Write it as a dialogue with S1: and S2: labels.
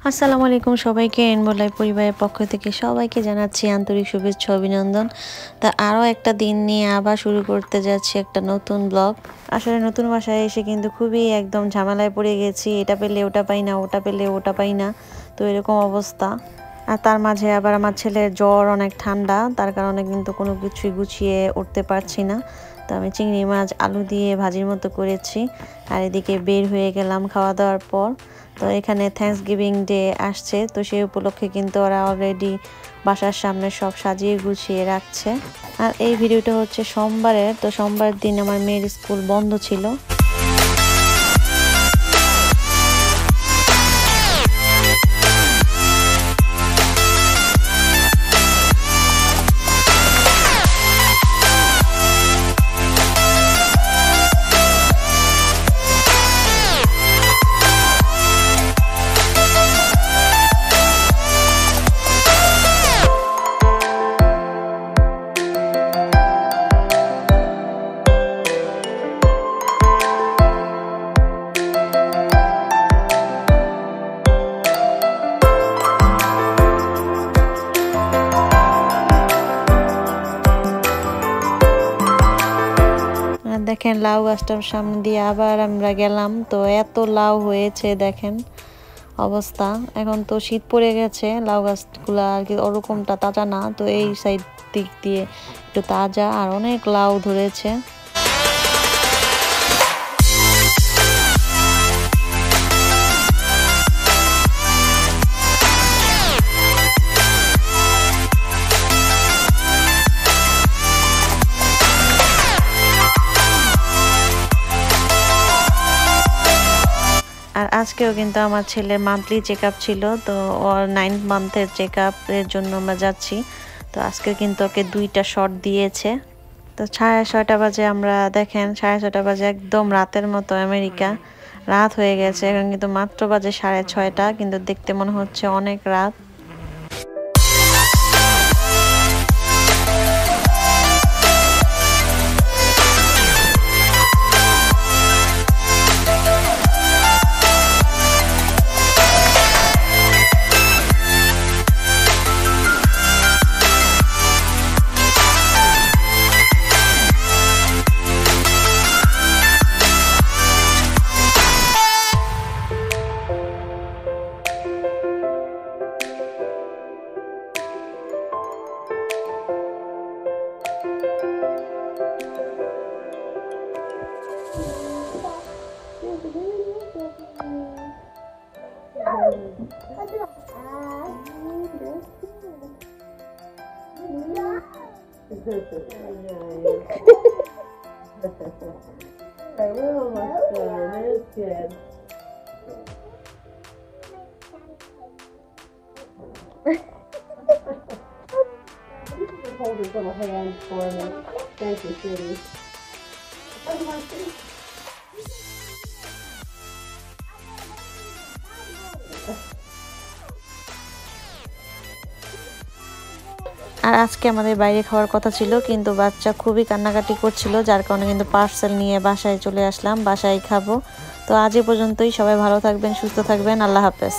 S1: আসসালামু আলাইকুম সবাইকে রেইনবো লাইফ পরিবারের পক্ষ থেকে সবাইকে জানাচ্ছি আন্তরিক শুভেচ্ছা অভিনন্দন। তা আরও একটা দিন নিয়ে আবার শুরু করতে যাচ্ছি একটা নতুন ব্লগ। আসলে নতুন বাসায় এসে কিন্তু খুবই একদম ঝামেলায় পড়ে গেছি, এটা পেলে ওটা পাই না, ওটা পেলে ওটা পাই না, তো এরকম অবস্থা। আর তার মাঝে আবার আমার ছেলের জ্বর, অনেক ঠান্ডা, তার কারণে কিন্তু কোনো কিছুই গুছিয়ে উঠতে পারছি না। তো আমি চিংড়ি মাছ আলু দিয়ে ভাজির মতো করেছি, আর এদিকে বের হয়ে গেলাম খাওয়া দাওয়ার পর। তো এখানে থ্যাঙ্কসগিভিং ডে আসছে, তো সেই উপলক্ষে কিন্তু ওরা অলরেডি বাসার সামনে সব সাজিয়ে গুছিয়ে রাখছে। আর এই ভিডিওটা হচ্ছে সোমবারের, তো সোমবার দিন আমার মেয়ের স্কুল বন্ধ ছিল। দেখেন লাউ গাছটার সামনে দিয়ে আবার আমরা গেলাম, তো এত লাউ হয়েছে দেখেন অবস্থা। এখন তো শীত পড়ে গেছে, লাউ গাছগুলা আর কি ওরকমটা তাজা না, তো এই সাইড দিক দিয়ে একটু তাজা আর অনেক লাউ ধরেছে। আর আজকেও কিন্তু আমার ছেলের মান্থলি চেক আপ ছিল, তো ওর 9 মান্থের চেক আপের জন্য আমরা যাচ্ছি। তো আজকে কিন্তু ওকে 2টা শট দিয়েছে। তো 6:30 বাজে, আমরা দেখেন 6:30 বাজে, একদম রাতের মতো আমেরিকা, রাত হয়ে গেছে। এখন কিন্তু মাত্র বাজে 6:30, কিন্তু দেখতে মনে হচ্ছে অনেক রাত।
S2: We're almost done. That's good. Just hold his little hand for me. Thank you, sweetie.
S1: আর আজকে আমাদের বাইরে খাওয়ার কথা ছিল, কিন্তু বাচ্চা খুবই কান্নাকাটি করছিল, যার কারণে কিন্তু পার্সেল নিয়ে বাসায় চলে আসলাম, বাসায় খাবো। তো আজ এ পর্যন্তই, সবাই ভালো থাকবেন, সুস্থ থাকবেন, আল্লাহ হাফেজ।